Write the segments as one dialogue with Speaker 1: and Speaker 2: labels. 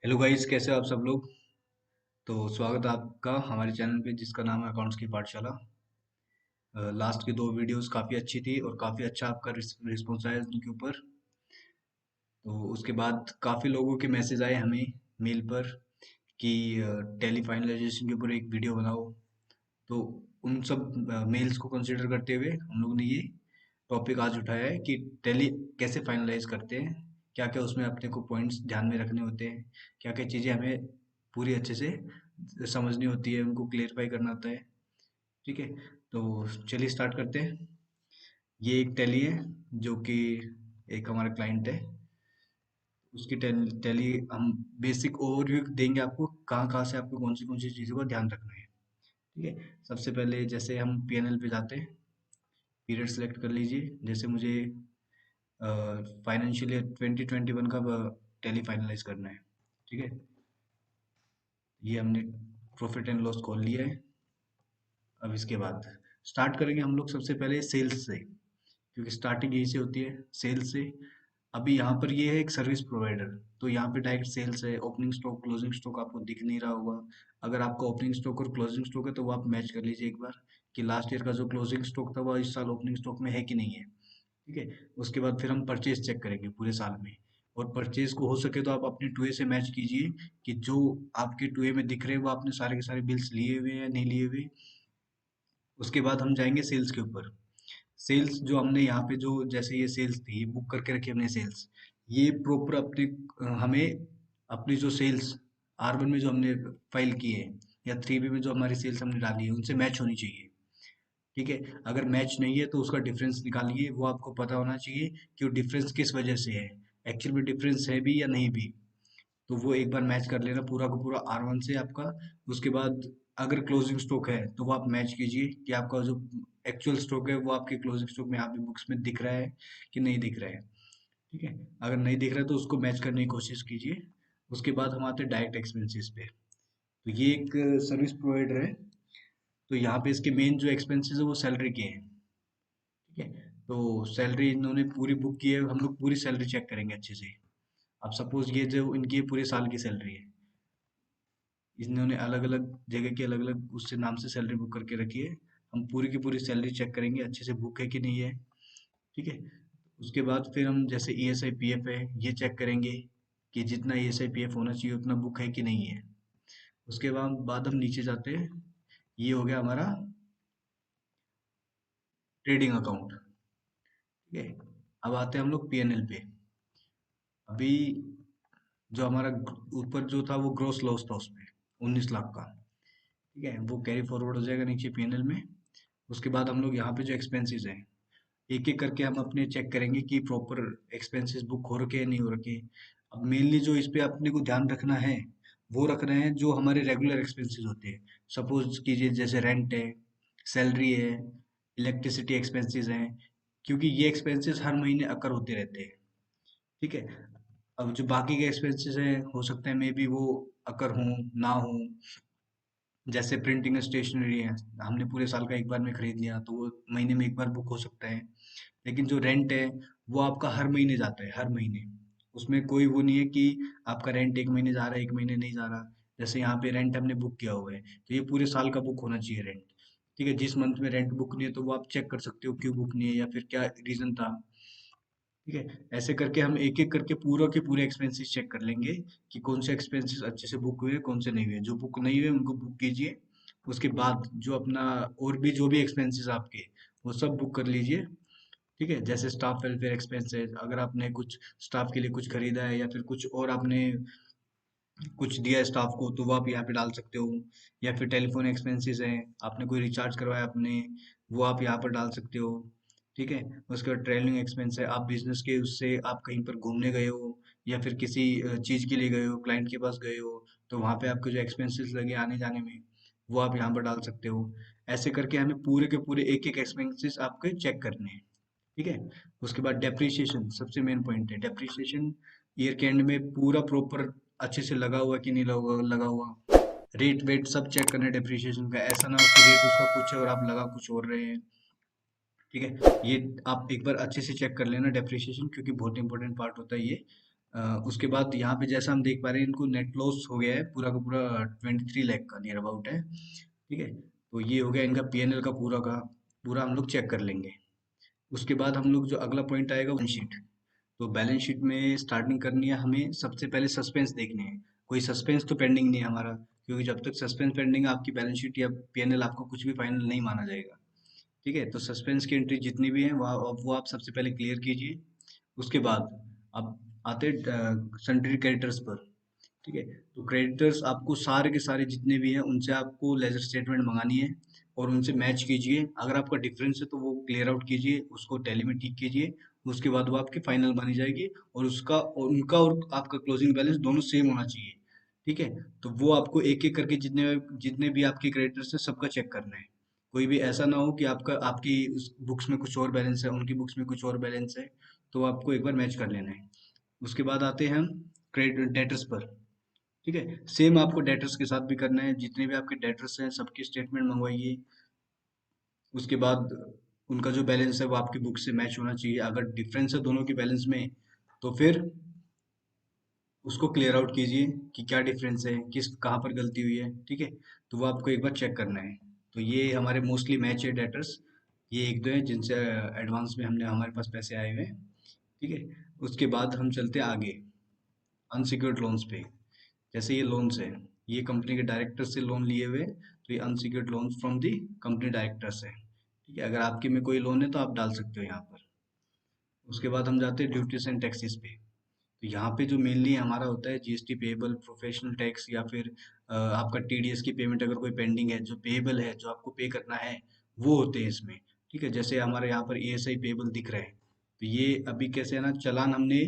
Speaker 1: Hello guys, कैसे हो आप सब लोग। तो स्वागत है आपका हमारे चैनल पे जिसका नाम है अकाउंट्स की पाठशाला। लास्ट की दो वीडियोस काफ़ी अच्छी थी और काफ़ी अच्छा आपका रिस्पॉन्स आया उनके ऊपर। तो उसके बाद काफ़ी लोगों के मैसेज आए हमें मेल पर कि टैली फाइनलाइजेशन के ऊपर एक वीडियो बनाओ। तो उन सब मेल्स को कंसिडर करते हुए हम लोग ने ये टॉपिक आज उठाया है कि टैली कैसे फाइनलाइज करते हैं, क्या क्या उसमें अपने को पॉइंट्स ध्यान में रखने होते हैं, क्या क्या चीज़ें हमें पूरी अच्छे से समझनी होती है, उनको क्लियरफाई करना होता है। ठीक है, तो चलिए स्टार्ट करते हैं। ये एक टैली है जो कि एक हमारा क्लाइंट है। उसकी टैली हम बेसिक ओवरव्यू देंगे आपको, कहाँ कहाँ से आपको कौन सी चीज़ों का ध्यान रखना है। ठीक है, सबसे पहले जैसे हम पीएनएल पे जाते हैं, पीरियड सेलेक्ट कर लीजिए। जैसे मुझे फाइनेंशियल ईयर 2021 का टैली फाइनलाइज करना है। ठीक है, ये हमने प्रॉफिट एंड लॉस खोल लिया है। अब इसके बाद स्टार्ट करेंगे हम लोग सबसे पहले सेल्स से, क्योंकि स्टार्टिंग यहीं से होती है, सेल्स से। अभी यहाँ पर ये है एक सर्विस प्रोवाइडर, तो यहाँ पे डायरेक्ट सेल्स है। ओपनिंग स्टॉक क्लोजिंग स्टॉक आपको दिख नहीं रहा होगा। अगर आपका ओपनिंग स्टॉक और क्लोजिंग स्टॉक है तो वो आप मैच कर लीजिए एक बार कि लास्ट ईयर का जो क्लोजिंग स्टॉक था वो इस साल ओपनिंग स्टॉक में है कि नहीं है। ठीक है, उसके बाद फिर हम परचेज चेक करेंगे पूरे साल में। और परचेज को हो सके तो आप अपने टूए से मैच कीजिए कि जो आपके टूए में दिख रहे हैं वो आपने सारे के सारे बिल्स लिए हुए हैं या नहीं लिए हुए। उसके बाद हम जाएंगे सेल्स के ऊपर। सेल्स जो हमने यहाँ पे जो जैसे ये सेल्स थी, ये बुक करके रखी हमने सेल्स, ये प्रॉपर अपने हमें अपनी जो सेल्स R1 में जो हमने फाइल की है या 3B में जो हमारी सेल्स हमने डाली है उनसे मैच होनी चाहिए। ठीक है, अगर मैच नहीं है तो उसका डिफरेंस निकालिए, वो आपको पता होना चाहिए कि वो डिफरेंस किस वजह से है, एक्चुअल में डिफरेंस है भी या नहीं भी। तो वो एक बार मैच कर लेना पूरा का पूरा R1 से आपका। उसके बाद अगर क्लोजिंग स्टॉक है तो वो आप मैच कीजिए कि आपका जो एक्चुअल स्टॉक है वो आपके क्लोजिंग स्टॉक में आपकी बुक्स में दिख रहा है कि नहीं दिख रहा है। ठीक है, अगर नहीं दिख रहा है तो उसको मैच करने की कोशिश कीजिए। उसके बाद हम आते हैं डायरेक्ट एक्सपेंसेस पे। तो ये एक सर्विस प्रोवाइडर है, तो यहाँ पे इसके मेन जो एक्सपेंसेस है वो सैलरी के हैं। ठीक है, तो सैलरी इन्होंने पूरी बुक की है, हम लोग पूरी सैलरी चेक करेंगे अच्छे से। अब सपोज ये जो इनकी पूरे साल की सैलरी है, इन्होंने अलग अलग जगह की अलग अलग उससे नाम से सैलरी बुक करके रखी है। हम पूरी की पूरी सैलरी चेक करेंगे अच्छे से बुक है कि नहीं है। ठीक है, उसके बाद फिर हम जैसे ESI PF है ये चेक करेंगे कि जितना ESI PF होना चाहिए उतना बुक है कि नहीं है। उसके बाद हम नीचे जाते हैं, ये हो गया हमारा ट्रेडिंग अकाउंट। ठीक है, अब आते हैं हम लोग PNL पे। अभी जो हमारा ऊपर जो था वो ग्रोस लॉस था उसमें 19 लाख का। ठीक है, वो कैरी फॉरवर्ड हो जाएगा नीचे PNL में। उसके बाद हम लोग यहाँ पे जो एक्सपेंसेस हैं एक एक करके हम अपने चेक करेंगे कि प्रॉपर एक्सपेंसेस बुक हो रखे हैं नहीं हो रखे। अब मेनली जो इस पे अपने को ध्यान रखना है वो रख रहे हैं जो हमारे रेगुलर एक्सपेंसेस होते हैं। सपोज कीजिए जैसे रेंट है, सैलरी है, इलेक्ट्रिसिटी एक्सपेंसेस हैं, क्योंकि ये एक्सपेंसेस हर महीने अकर होते रहते हैं। ठीक है, अब जो बाकी के एक्सपेंसेस हैं हो सकता है मे बी वो अकर हों ना हो। जैसे प्रिंटिंग स्टेशनरी है, हमने पूरे साल का एक बार में खरीद लिया तो वो महीने में एक बार बुक हो सकता है। लेकिन जो रेंट है वो आपका हर महीने जाता है, हर महीने। उसमें कोई वो नहीं है कि आपका रेंट एक महीने जा रहा है एक महीने नहीं जा रहा। जैसे यहाँ पे रेंट हमने बुक किया हुआ है तो ये पूरे साल का बुक होना चाहिए रेंट। ठीक है, जिस मंथ में रेंट बुक नहीं है तो वो आप चेक कर सकते हो क्यों बुक नहीं है या फिर क्या रीजन था। ठीक है, ऐसे करके हम एक एक करके पूरा के पूरे एक्सपेंसेस चेक कर लेंगे कि कौन से एक्सपेंसेस अच्छे से बुक हुए कौन से नहीं हुए। जो बुक नहीं हुए उनको बुक कीजिए। उसके बाद जो अपना और भी जो भी एक्सपेंसेस आपके वो सब बुक कर लीजिए। ठीक है, जैसे स्टाफ वेलफेयर एक्सपेंसेस, अगर आपने कुछ स्टाफ के लिए कुछ खरीदा है या फिर कुछ और आपने कुछ दिया है स्टाफ को तो वो आप यहाँ पे डाल सकते हो। या फिर टेलीफोन एक्सपेंसेस हैं, आपने कोई रिचार्ज करवाया आपने, वो आप यहाँ पर डाल सकते हो। ठीक है, उसके बाद ट्रैवलिंग एक्सपेंस है, आप बिजनेस के उससे आप कहीं पर घूमने गए हो या फिर किसी चीज़ के लिए गए हो, क्लाइंट के पास गए हो, तो वहाँ पे आपके जो एक्सपेंसेस लगे आने जाने में वो आप यहाँ पर डाल सकते हो। ऐसे करके हमें पूरे के पूरे एक एक एक्सपेंसेस आपके चेक करने हैं। ठीक है, उसके बाद डेप्रिसिएशन सबसे मेन पॉइंट है। डेप्रिसिएशन ईयर के एंड में पूरा प्रॉपर अच्छे से लगा हुआ कि नहीं लगा हुआ। रेट वेट सब चेक करना है डेप्रिसिएशन का, ऐसा ना हो कि रेट उसका कुछ है और आप लगा कुछ और रहे हैं। ठीक है, ये आप एक बार अच्छे से चेक कर लेना डेप्रिसिएशन, क्योंकि बहुत इंपॉर्टेंट पार्ट होता है ये। उसके बाद यहाँ पे जैसा हम देख पा रहे हैं इनको नेट लॉस हो गया है पूरा का पूरा 23 लाख का नियर अबाउट है। ठीक है, तो ये हो गया इनका पीएनएल का पूरा हम लोग चेक कर लेंगे। उसके बाद हम लोग जो अगला पॉइंट आएगा बैलेंस शीट। तो बैलेंस शीट में स्टार्टिंग करनी है हमें, सबसे पहले सस्पेंस देखने हैं। कोई सस्पेंस तो पेंडिंग नहीं है हमारा, क्योंकि जब तक सस्पेंस पेंडिंग है आपकी बैलेंस शीट या पीएनएल आपको कुछ भी फाइनल नहीं माना जाएगा। ठीक है, तो सस्पेंस की एंट्री जितनी भी है वो आप सबसे पहले क्लियर कीजिए। उसके बाद आप आते सन्ड्री क्रेडिटर्स पर। ठीक है, तो क्रेडिटर्स आपको सारे के सारे जितने भी हैं उनसे आपको लेजर स्टेटमेंट मंगानी है और उनसे मैच कीजिए। अगर आपका डिफरेंस है तो वो क्लियर आउट कीजिए, उसको टैली में ठीक कीजिए। उसके बाद वो आपकी फाइनल मानी जाएगी और उसका और उनका और आपका क्लोजिंग बैलेंस दोनों सेम होना चाहिए। ठीक है, तो वो आपको एक एक करके जितने जितने भी आपके क्रेडिटर्स हैं सबका चेक करना है। कोई भी ऐसा ना हो कि आपका आपकी उस बुक्स में कुछ और बैलेंस है, उनकी बुक्स में कुछ और बैलेंस है, तो आपको एक बार मैच कर लेना है। उसके बाद आते हैं हम क्रेडिट डेटर्स पर। ठीक है, सेम आपको डेटर्स के साथ भी करना है, जितने भी आपके डेटर्स हैं सबकी स्टेटमेंट मंगवाइए। उसके बाद उनका जो बैलेंस है वो आपकी बुक से मैच होना चाहिए। अगर डिफरेंस है दोनों के बैलेंस में तो फिर उसको क्लियर आउट कीजिए कि क्या डिफरेंस है, किस कहाँ पर गलती हुई है। ठीक है, तो वो आपको एक बार चेक करना है। तो ये हमारे मोस्टली मैच है डेटर्स। ये एक दो हैं जिनसे एडवांस में हमने हमारे पास पैसे आए हुए हैं। ठीक है, उसके बाद हम चलते हैं आगे अनसिक्योर्ड लोन्स पे। जैसे ये लोन्स है, ये कंपनी के डायरेक्टर से लोन लिए हुए हैं, तो ये unsecured loan from the company directors है। ठीक है, अगर आपके में कोई लोन है तो आप डाल सकते हो यहाँ पर। उसके बाद हम जाते हैं ड्यूटीज एंड टैक्सेस पे। तो यहाँ पे जो मेनली हमारा होता है जीएसटी पेएबल, प्रोफेशनल टैक्स या फिर आपका टीडीएस की पेमेंट अगर कोई पेंडिंग है, जो पेएबल है जो आपको पे करना है, वो होते हैं इसमें। ठीक है, जैसे हमारे यहाँ पर एएसआई पेएबल दिख रहा है, तो ये अभी कैसे है ना, चालान हमने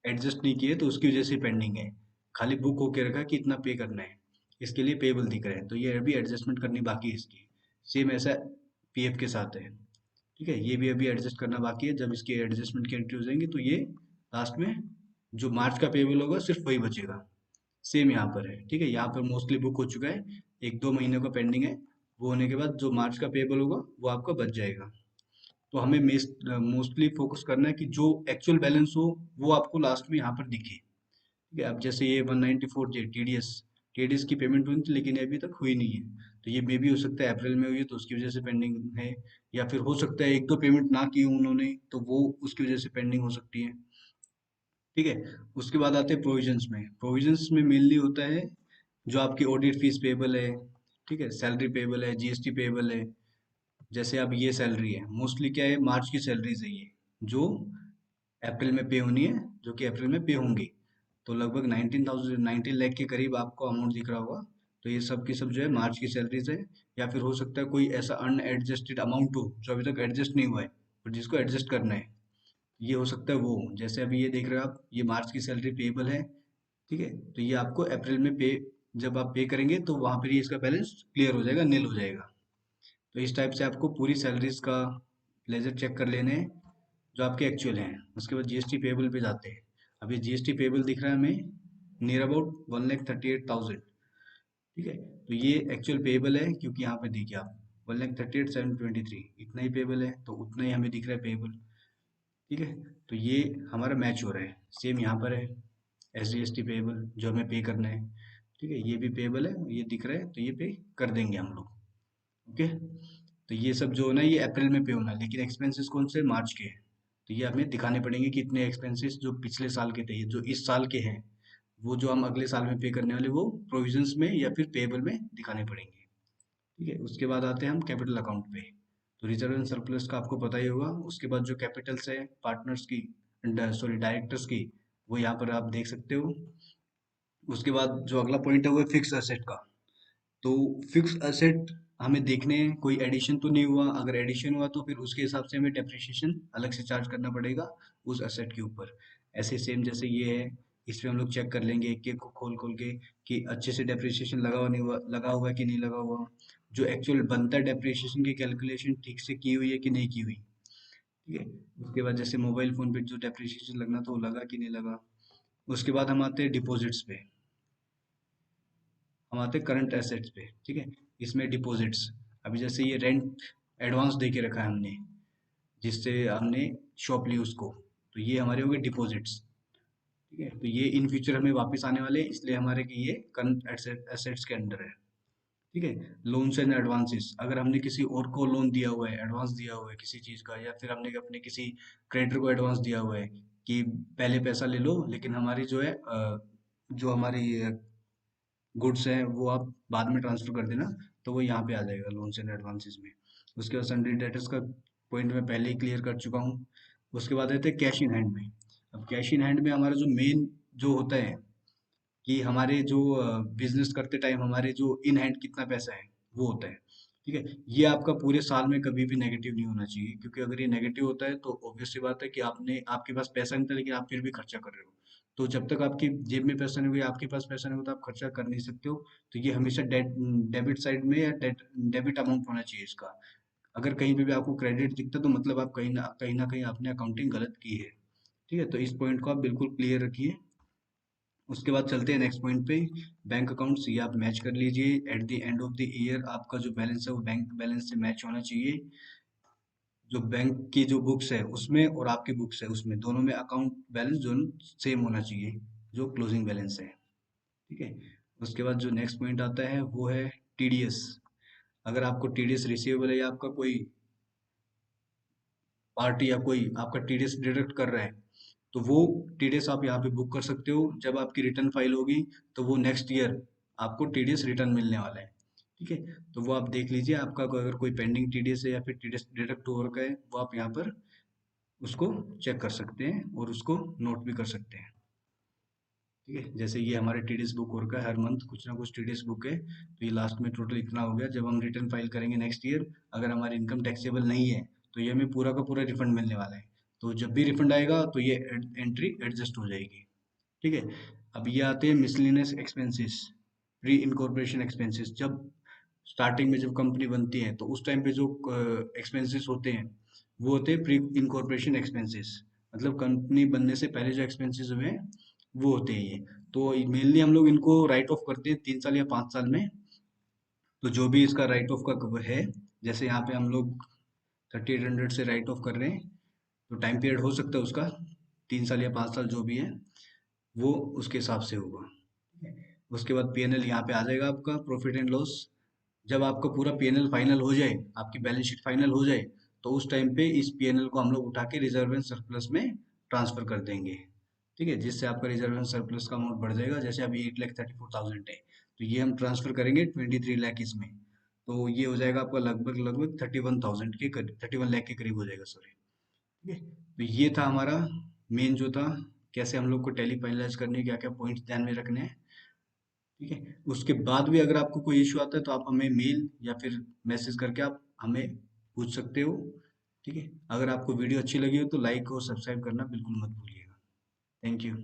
Speaker 1: एडजस्ट नहीं किए तो उसकी वजह से पेंडिंग है। खाली बुक होके रखा कि इतना पे करना है, इसके लिए पेएबल दिख रहा है, तो ये अभी एडजस्टमेंट करनी बाकी है इसकी। सेम ऐसा पीएफ के साथ है। ठीक है, ये भी अभी एडजस्ट करना बाकी है। जब इसकी एडजस्टमेंट की एंट्री हो जाएंगी तो ये लास्ट में जो मार्च का पेबल होगा सिर्फ वही बचेगा। सेम यहाँ पर है। ठीक है, यहाँ पर मोस्टली बुक हो चुका है, एक दो महीने का पेंडिंग है। वो होने के बाद जो मार्च का पेबल होगा वो आपका बच जाएगा। तो हमें मोस्टली फोकस करना है कि जो एक्चुअल बैलेंस हो वो आपको लास्ट में यहाँ पर दिखे। ठीक है, अब जैसे ये 194 जे टीडीएस, टीडीएस की पेमेंट हुई थी लेकिन ये अभी तक हुई नहीं है। तो ये मे भी हो सकता है अप्रैल में हुई है तो उसकी वजह से पेंडिंग है, या फिर हो सकता है एक दो पेमेंट ना की हो उन्होंने तो वो उसकी वजह से पेंडिंग हो सकती है। ठीक है, उसके बाद आते हैं प्रोविजंस में। प्रोविजंस में मेनली होता है जो आपकी ऑडिट फीस पेबल है। ठीक है, सैलरी पेबल है, जीएसटी पेबल है। जैसे अब ये सैलरी है, मोस्टली क्या है, मार्च की सैलरीज है ये, जो अप्रैल में पे होनी है, जो कि अप्रैल में पे होंगी। तो लगभग 19 लाख के करीब आपको अमाउंट दिख रहा होगा। तो ये सब की सब जो है मार्च की सैलरीज है। या फिर हो सकता है कोई ऐसा अनएडजस्टेड अमाउंट हो जो अभी तक एडजस्ट नहीं हुआ है और जिसको एडजस्ट करना है, ये हो सकता है वो। जैसे अभी ये देख रहे हो आप, ये मार्च की सैलरी पेएबल है। ठीक है, तो ये आपको अप्रैल में पे, जब आप पे करेंगे तो वहां पर ये इसका बैलेंस क्लियर हो जाएगा, नील हो जाएगा। तो इस टाइप से आपको पूरी सैलरीज का लेजर चेक कर लेने हैं जो आपके एक्चुअल हैं। उसके बाद जीएसटी पेबल पे जाते हैं। अभी जीएसटी पेबल दिख रहा है हमें नियर अबाउट 1,38,000। ठीक है, तो ये एक्चुअल पेबल है, क्योंकि यहाँ पे देखिए आप 1,38,723 इतना ही पेबल है, तो उतना ही हमें दिख रहा है पेबल। ठीक है, तो ये हमारा मैच हो रहा है। सेम यहाँ पर है S D S T payable जो हमें पे करना है। ठीक है, ये भी पेबल है, ये दिख रहा है, तो ये पे कर देंगे हम लोग। ओके, तो ये सब जो होना है ये अप्रैल में पे होना है, लेकिन एक्सपेंसेस कौन से, मार्च के हैं। तो ये हमें दिखाने पड़ेंगे कि इतने एक्सपेंसेस जो पिछले साल के थे, ये जो इस साल के हैं, वो जो हम अगले साल में पे करने वाले वो प्रोविजंस में या फिर पेबल में दिखाने पड़ेंगे। ठीक है, उसके बाद आते हैं हम कैपिटल अकाउंट पे। तो रिजर्व एंड सरप्लस का आपको पता ही होगा। उसके बाद जो कैपिटल्स है पार्टनर्स की, सॉरी डायरेक्टर्स की, वो यहाँ पर आप देख सकते हो। उसके बाद जो अगला पॉइंट है वो है फिक्स एसेट का। तो फिक्स एसेट हमें देखने हैं कोई एडिशन तो नहीं हुआ। अगर एडिशन हुआ तो फिर उसके हिसाब से हमें डेप्रिसिएशन अलग से चार्ज करना पड़ेगा उस एसेट के ऊपर। ऐसे सेम जैसे ये है, इसमें हम लोग चेक कर लेंगे एक एक को खोल खोल के कि अच्छे से डेप्रिसिएशन लगा हुआ नहीं हुआ, लगा हुआ है कि नहीं लगा हुआ, जो एक्चुअल बनता है डेप्रिसिएशन की कैलकुलेशन ठीक से की हुई है कि नहीं की हुई। ठीक है, उसके बाद जैसे मोबाइल फोन पे जो डेप्रिसिएशन लगना था वो लगा कि नहीं लगा। उसके बाद हम आते हैं डिपॉजिट्स पे, हम आते हैं करंट एसेट्स पे। ठीक है, इसमें डिपॉजिट्स, अभी जैसे ये रेंट एडवांस दे के रखा है हमने, जिससे हमने शॉप ली उसको। तो ये हमारे हो गए डिपॉजिट्स। ठीक है, तो ये इन फ्यूचर हमें वापस आने वाले हैं, इसलिए हमारे कि ये करंट एसेट्स के अंडर है। ठीक है, लोन्स एंड एडवांसेस, अगर हमने किसी और को लोन दिया हुआ है, एडवांस दिया हुआ है किसी चीज का, या फिर हमने अपने किसी क्रेडिटर को एडवांस दिया हुआ है कि पहले पैसा ले लो, लेकिन हमारी जो है जो हमारी गुड्स है वो आप बाद में ट्रांसफर कर देना, तो वो यहाँ पे आ जाएगा लोन्स एंड एडवांसेस में। उसके बाद सन्डरी डेटर्स का पॉइंट मैं पहले ही क्लियर कर चुका हूँ। उसके बाद आते हैं कैश इन हैंड में। अब कैश इन हैंड में हमारा जो मेन जो होता है कि हमारे जो बिजनेस करते टाइम हमारे जो इन हैंड कितना पैसा है वो होता है। ठीक है, ये आपका पूरे साल में कभी भी नेगेटिव नहीं होना चाहिए, क्योंकि अगर ये नेगेटिव होता है तो ऑब्वियस सी बात है कि आपके पास पैसा नहीं था लेकिन आप फिर भी खर्चा कर रहे हो। तो जब तक आपकी जेब में पैसा नहीं होगा, आपके पास पैसा नहीं होगा, तो आप खर्चा कर नहीं सकते हो। तो ये हमेशा डेबिट साइड में या डेबिट अमाउंट होना चाहिए इसका। अगर कहीं पे भी आपको क्रेडिट दिखता है तो मतलब आप कहीं ना कहीं आपने अकाउंटिंग गलत की है। ठीक है, तो इस पॉइंट को आप बिल्कुल क्लियर रखिए। उसके बाद चलते हैं नेक्स्ट पॉइंट पे। बैंक अकाउंट्स ये आप मैच कर लीजिए। At the end of the year आपका जो बैलेंस है वो बैंक बैलेंस से मैच होना चाहिए। जो बैंक की जो बुक्स है उसमें और आपकी बुक्स है उसमें, दोनों में अकाउंट बैलेंस दोनों सेम होना चाहिए, जो क्लोजिंग बैलेंस है। ठीक है, उसके बाद जो नेक्स्ट पॉइंट आता है वो है टीडीएस। अगर आपको टीडीएस रिसीवेबल है या आपका कोई पार्टी या कोई आपका टीडीएस डिडक्ट कर रहा है, तो वो टीडीएस आप यहाँ पे बुक कर सकते हो। जब आपकी रिटर्न फाइल होगी तो वो नेक्स्ट ईयर आपको टीडीएस रिटर्न मिलने वाला है। ठीक है, तो वो आप देख लीजिए, आपका अगर कोई पेंडिंग टीडीएस है या फिर टीडीएस डिडक्ट हो रखा है, वो आप यहाँ पर उसको चेक कर सकते हैं और उसको नोट भी कर सकते हैं। ठीक है, जैसे ये हमारे टीडीएस बुक हो रखा है, हर मंथ कुछ ना कुछ टीडीएस बुक है, तो ये लास्ट में टोटल इतना हो गया। जब हम रिटर्न फाइल करेंगे नेक्स्ट ईयर, अगर हमारी इनकम टैक्सेबल नहीं है तो ये हमें पूरा का पूरा रिफंड मिलने वाला है। तो जब भी रिफंड आएगा तो ये एंट्री एडजस्ट हो जाएगी। ठीक है, अब ये आते हैं miscellaneous expenses, pre incorporation expenses. जब स्टार्टिंग में जब कंपनी बनती है तो उस टाइम पे जो एक्सपेंसेस होते हैं वो होते हैं प्री इनकॉर्पोरेशन एक्सपेंसेस। मतलब कंपनी बनने से पहले जो एक्सपेंसेस हुए हैं वो होते हैं ये। तो मेनली हम लोग इनको राइट ऑफ करते हैं 3 साल या 5 साल में। तो जो भी इसका राइट ऑफ का है, जैसे यहाँ पे हम लोग 3800 से राइट ऑफ कर रहे हैं, तो टाइम पीरियड हो सकता है उसका 3 साल या 5 साल जो भी है, वो उसके हिसाब से होगा। उसके बाद पीएनएल यहाँ पे आ जाएगा आपका प्रॉफिट एंड लॉस। जब आपका पूरा पीएनएल फाइनल हो जाए, आपकी बैलेंस शीट फाइनल हो जाए, तो उस टाइम पे इस पीएनएल को हम लोग उठा के रिजर्व एंड सरप्लस में ट्रांसफर कर देंगे। ठीक है, जिससे आपका रिजर्व एंड सरप्लस का अमाउंट बढ़ जाएगा। जैसे अभी 8,34,000 है, तो ये हम ट्रांसफर करेंगे 23 लाख इसमें, तो ये हो जाएगा आपका लगभग लगभग 31,000 के करीब, 31 लाख के करीब हो जाएगा, सॉरी। ठीक है, तो ये था हमारा मेन जो था, कैसे हम लोग को टैली फाइनलाइज करने हैं, क्या क्या पॉइंट्स ध्यान में रखने हैं। ठीक है, उसके बाद भी अगर आपको कोई इश्यू आता है तो आप हमें मेल या फिर मैसेज करके आप हमें पूछ सकते हो। ठीक है, अगर आपको वीडियो अच्छी लगी हो तो लाइक और सब्सक्राइब करना बिल्कुल मत भूलिएगा। Thank you.